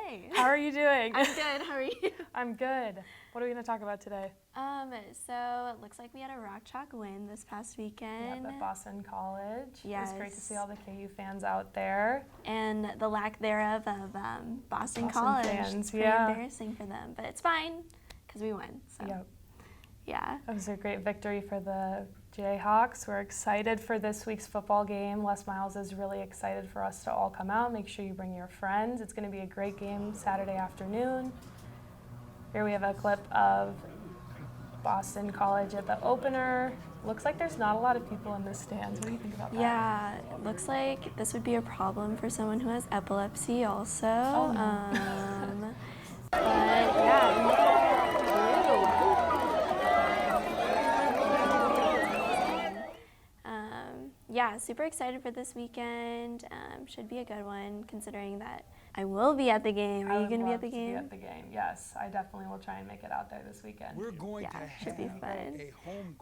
Hi. How are you doing? I'm good. How are you? I'm good. What are we going to talk about today? So it looks like we had a rock chalk win this past weekend. Yeah, at Boston College. Yes. It was great to see all the KU fans out there. And the lack thereof of Boston College. Fans, it's pretty embarrassing for them, but it's fine because we won. So. Yep. Yeah. It was a great victory for the Jayhawks. We're excited for this week's football game. Les Miles is really excited for us to all come out. Make sure you bring your friends. It's going to be a great game Saturday afternoon. Here we have a clip of Boston College at the opener. Looks like there's not a lot of people in the stands. What do you think about that? Yeah, it looks like this would be a problem for someone who has epilepsy also. Oh, no. But yeah. Yeah, super excited for this weekend. Should be a good one considering that I will be at the game. Are you going to be at the game? I would love to be at the game. Yes, I definitely will try and make it out there this weekend. We're going to should be have fun. a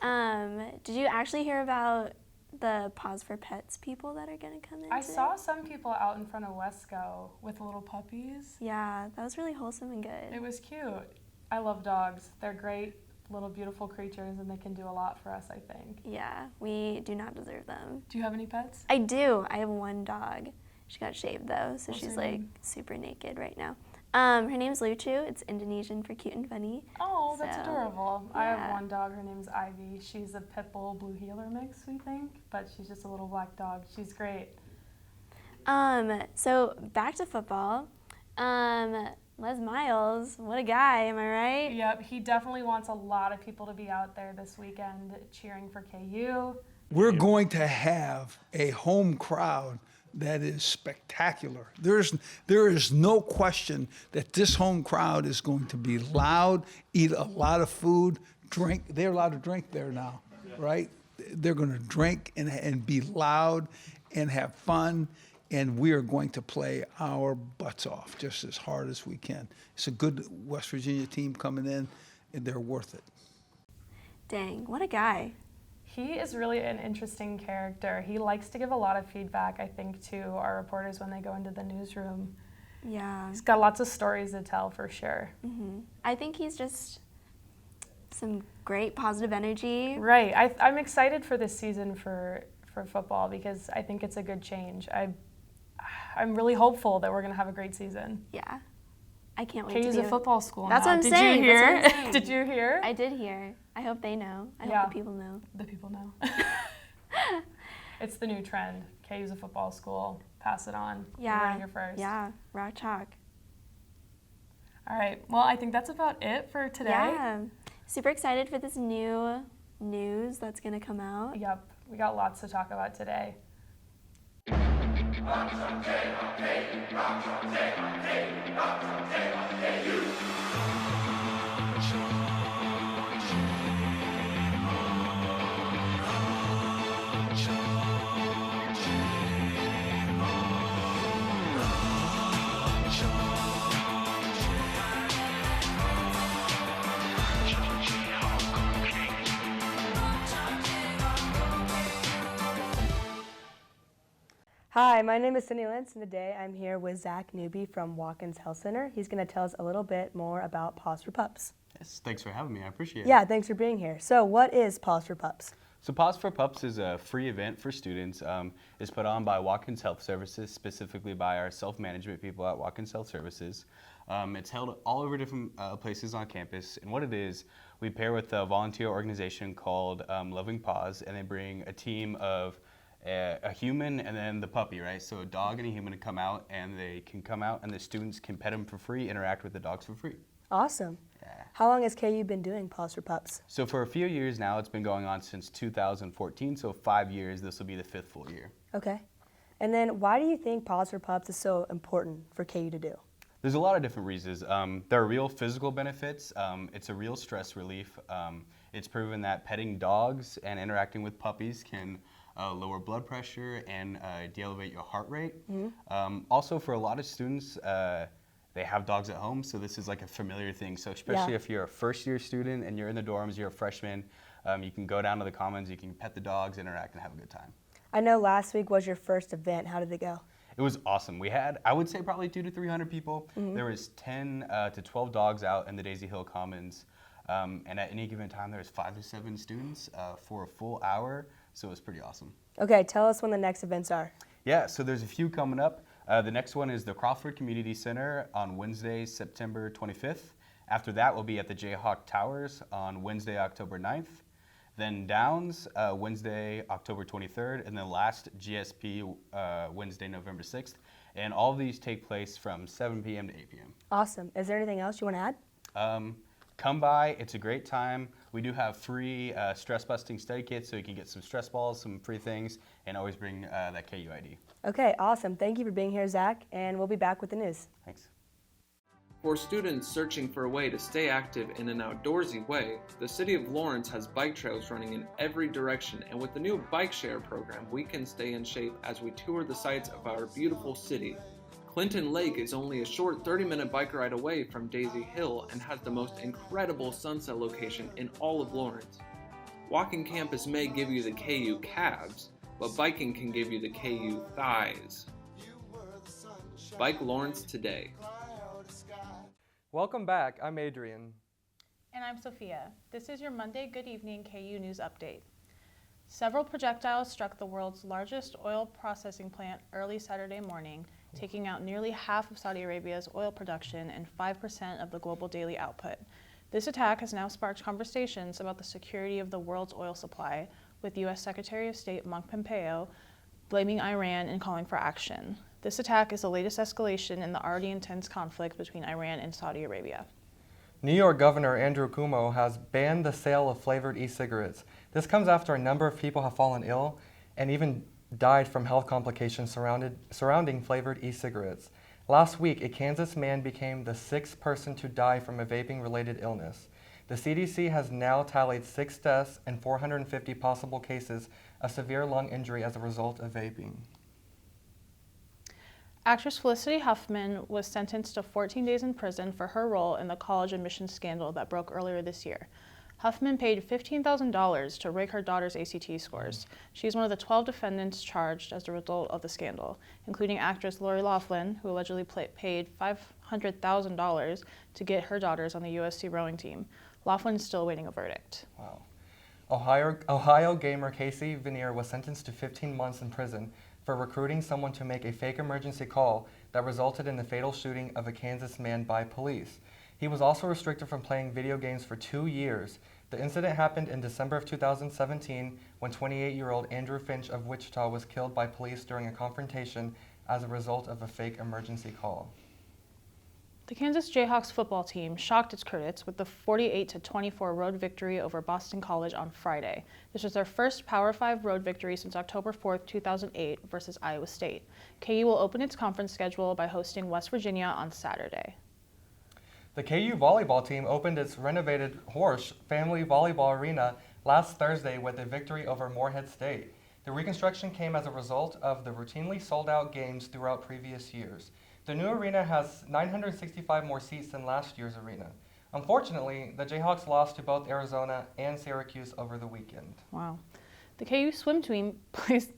home. Did you actually hear about the Paws for Pets people that are going to come in I today? saw some people out in front of Wesco with little puppies. Yeah, that was really wholesome and good. It was cute. I love dogs. They're great little beautiful creatures and they can do a lot for us, I think. Yeah, we do not deserve them. Do you have any pets? I do. I have one dog. She got shaved though, so What's she's her like name? super naked right now. Her name's Luchu. It's Indonesian for cute and funny. Oh, that's So, adorable. I have yeah. one dog. Her name's Ivy. She's a pit bull blue heeler mix, we think, but she's just a little black dog. She's great. So back to football. Les Miles, what a guy, am I right? Yep, he definitely wants a lot of people to be out there this weekend cheering for KU. We're going to have a home crowd that is spectacular. There is no question that this home crowd is going to be loud, eat a lot of food, drink. They're allowed to drink there now, right? They're going to drink and be loud and have fun. And we are going to play our butts off just as hard as we can. It's a good West Virginia team coming in, and they're worth it. Dang, what a guy. He is really an interesting character. He likes to give a lot of feedback, I think, to our reporters when they go into the newsroom. Yeah. He's got lots of stories to tell for sure. Mm-hmm. I think he's just some great positive energy. Right. I'm excited for this season for football because I think it's a good change. I'm really hopeful that we're going to have a great season. Yeah. I can't wait to KU's be a football school That's now. what I'm Did saying. you hear? That's what I'm saying. Did you hear? I did hear. I hope they know. I Yeah. hope the people know. The people know. It's the new trend. KU's a football school. Pass it on. Yeah. You're here first. Yeah. Rock chalk. All right. Well, I think that's about it for today. Yeah. Super excited for this new news that's going to come out. Yep. We got lots to talk about today. Hi, my name is Cindy Lentz, and today I'm here with Zach Newby from Watkins Health Center. He's going to tell us a little bit more about Paws for Pups. Yes, thanks for having me. I appreciate it. Yeah, thanks for being here. So what is Paws for Pups? So Paws for Pups is a free event for students. It's put on by Watkins Health Services, specifically by our self-management people at Watkins Health Services. It's held all over different places on campus. And what it is, we pair with a volunteer organization called Loving Paws, and they bring a team of a human and then the puppy, right? So a dog and a human come out, and they can come out and the students can pet them for free, interact with the dogs for free. Awesome. Yeah. How long has KU been doing Paws for Pups? So for a few years now, it's been going on since 2014, so 5 years, this will be the 5th full year. Okay. And then why do you think Paws for Pups is so important for KU to do? There's a lot of different reasons. There are real physical benefits. It's a real stress relief. It's proven that petting dogs and interacting with puppies can lower blood pressure and de-elevate your heart rate. Mm-hmm. Also, for a lot of students, they have dogs at home, so this is like a familiar thing. So especially if you're a first-year student and you're in the dorms, you're a freshman, you can go down to the commons, you can pet the dogs, interact, and have a good time. I know last week was your first event. How did it go? It was awesome. We had, I would say, probably 200 to 300 people. There was 10 to 12 dogs out in the Daisy Hill Commons. And at any given time, there was 5 to 7 students for a full hour. So it was pretty awesome. Okay, tell us when the next events are. Yeah, so there's a few coming up. The next one is the Crawford Community Center on Wednesday, September 25th. After that, we'll be at the Jayhawk Towers on Wednesday, October 9th. Then Downs, Wednesday, October 23rd. And then last, GSP, Wednesday, November 6th. And all of these take place from 7 p.m. to 8 p.m. Awesome. Is there anything else you want to add? Come by. It's a great time. We do have free stress-busting study kits, so you can get some stress balls, some free things, and always bring that KU ID. Okay, awesome. Thank you for being here, Zach, and we'll be back with the news. Thanks. For students searching for a way to stay active in an outdoorsy way, the City of Lawrence has bike trails running in every direction, and with the new Bike Share program, we can stay in shape as we tour the sights of our beautiful city. Clinton Lake is only a short 30-minute bike ride away from Daisy Hill and has the most incredible sunset location in all of Lawrence. Walking campus may give you the KU calves, but biking can give you the KU thighs. Bike Lawrence today. Welcome back. I'm Adrian. And I'm Sophia. This is your Monday Good Evening KU News Update. Several projectiles struck the world's largest oil processing plant early Saturday morning, taking out nearly half of Saudi Arabia's oil production and 5% of the global daily output. This attack has now sparked conversations about the security of the world's oil supply, with U.S. Secretary of State Mike Pompeo blaming Iran and calling for action. This attack is the latest escalation in the already intense conflict between Iran and Saudi Arabia. New York Governor Andrew Cuomo has banned the sale of flavored e-cigarettes. This comes after a number of people have fallen ill and even died from health complications surrounding flavored e-cigarettes. Last week, a Kansas man became the 6th person to die from a vaping-related illness. The CDC has now tallied 6 deaths and 450 possible cases of severe lung injury as a result of vaping. Actress Felicity Huffman was sentenced to 14 days in prison for her role in the college admissions scandal that broke earlier this year. Huffman paid $15,000 to rig her daughter's ACT scores. She is one of the 12 defendants charged as a result of the scandal, including actress Lori Loughlin, who allegedly paid $500,000 to get her daughters on the USC rowing team. Loughlin is still awaiting a verdict. Wow. Ohio gamer Casey Veneer was sentenced to 15 months in prison for recruiting someone to make a fake emergency call that resulted in the fatal shooting of a Kansas man by police. He was also restricted from playing video games for 2 years. The incident happened in December of 2017 when 28-year-old Andrew Finch of Wichita was killed by police during a confrontation as a result of a fake emergency call. The Kansas Jayhawks football team shocked its critics with the 48-24 road victory over Boston College on Friday. This was their first Power 5 road victory since October 4, 2008 versus Iowa State. KU will open its conference schedule by hosting West Virginia on Saturday. The KU volleyball team opened its renovated Horsch Family Volleyball Arena last Thursday with a victory over Morehead State. The reconstruction came as a result of the routinely sold-out games throughout previous years. The new arena has 965 more seats than last year's arena. Unfortunately, the Jayhawks lost to both Arizona and Syracuse over the weekend. Wow. The KU swim team placed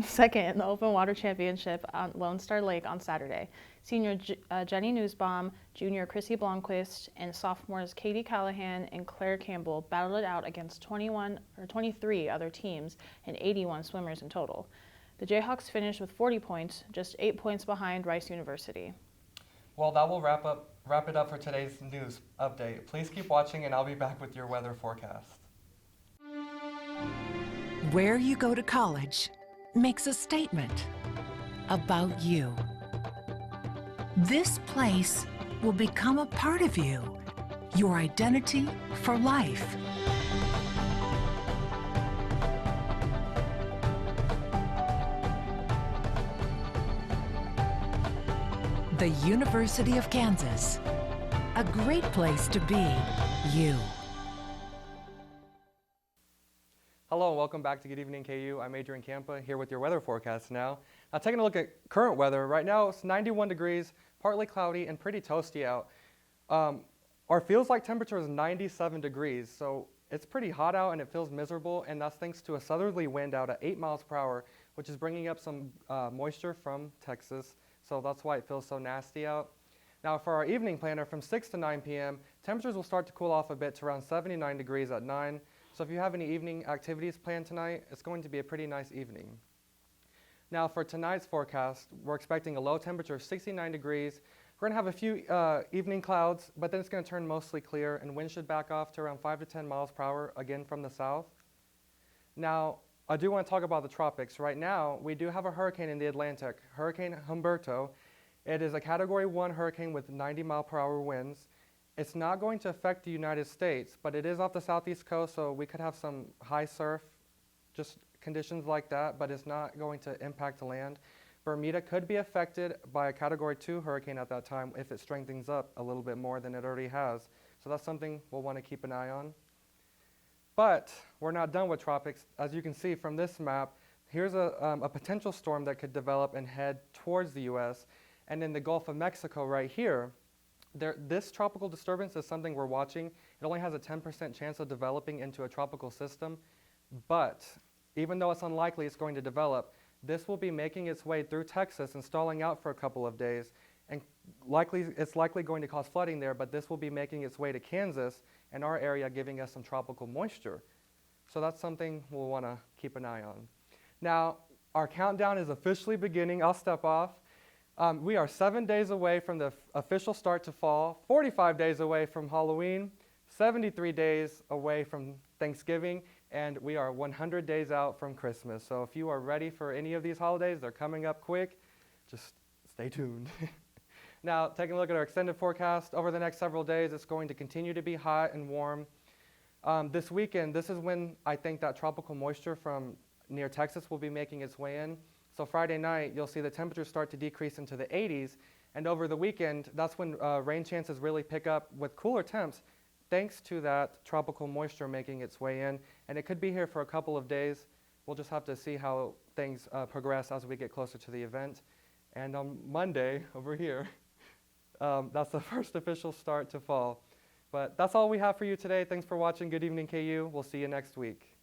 second in the Open Water Championship on Lone Star Lake on Saturday. Senior Jenny Newsbaum, junior Chrissy Blomquist, and sophomores Katie Callahan and Claire Campbell battled it out against 23 other teams and 81 swimmers in total. The Jayhawks finished with 40 points, just 8 points behind Rice University. Well, that will wrap it up for today's news update. Please keep watching and I'll be back with your weather forecast. Where you go to college makes a statement about you. This place will become a part of you, your identity for life. The University of Kansas, a great place to be you. Hello and welcome back to Good Evening KU. I'm Adrian Campa here with your weather forecast now. Now taking a look at current weather, right now it's 91 degrees, partly cloudy and pretty toasty out. Our feels like temperature is 97 degrees, so it's pretty hot out and it feels miserable, and that's thanks to a southerly wind out at 8 miles per hour, which is bringing up some moisture from Texas. So that's why it feels so nasty out. Now for our evening planner, from 6 to 9 p.m., temperatures will start to cool off a bit to around 79 degrees at 9. So if you have any evening activities planned tonight, it's going to be a pretty nice evening. Now for tonight's forecast, we're expecting a low temperature of 69 degrees. We're going to have a few evening clouds, but then it's going to turn mostly clear, and wind should back off to around 5 to 10 miles per hour, again from the south. Now, I do want to talk about the tropics. Right now, we do have a hurricane in the Atlantic, Hurricane Humberto. It is a Category 1 hurricane with 90-mile-per-hour winds. It's not going to affect the United States, but it is off the southeast coast, so we could have some high surf, just conditions like that, but it's not going to impact the land. Bermuda could be affected by a Category 2 hurricane at that time if it strengthens up a little bit more than it already has. So that's something we'll want to keep an eye on. But we're not done with tropics. As you can see from this map, here's a potential storm that could develop and head towards the U.S. And in the Gulf of Mexico right here, this tropical disturbance is something we're watching. It only has a 10% chance of developing into a tropical system. But even though it's unlikely it's going to develop, this will be making its way through Texas and stalling out for a couple of days. And it's likely going to cause flooding there, but this will be making its way to Kansas and our area, giving us some tropical moisture. So that's something we'll want to keep an eye on. Now, our countdown is officially beginning. I'll step off. We are 7 days away from the official start to fall, 45 days away from Halloween, 73 days away from Thanksgiving, and we are 100 days out from Christmas. So if you are ready for any of these holidays, they're coming up quick. Just stay tuned. Now, taking a look at our extended forecast, over the next several days, it's going to continue to be hot and warm. This weekend, this is when I think that tropical moisture from near Texas will be making its way in. So Friday night, you'll see the temperatures start to decrease into the 80s. And over the weekend, that's when rain chances really pick up with cooler temps, thanks to that tropical moisture making its way in. And it could be here for a couple of days. We'll just have to see how things progress as we get closer to the event. And on Monday, over here, that's the first official start to fall. But that's all we have for you today. Thanks for watching. Good evening, KU. We'll see you next week.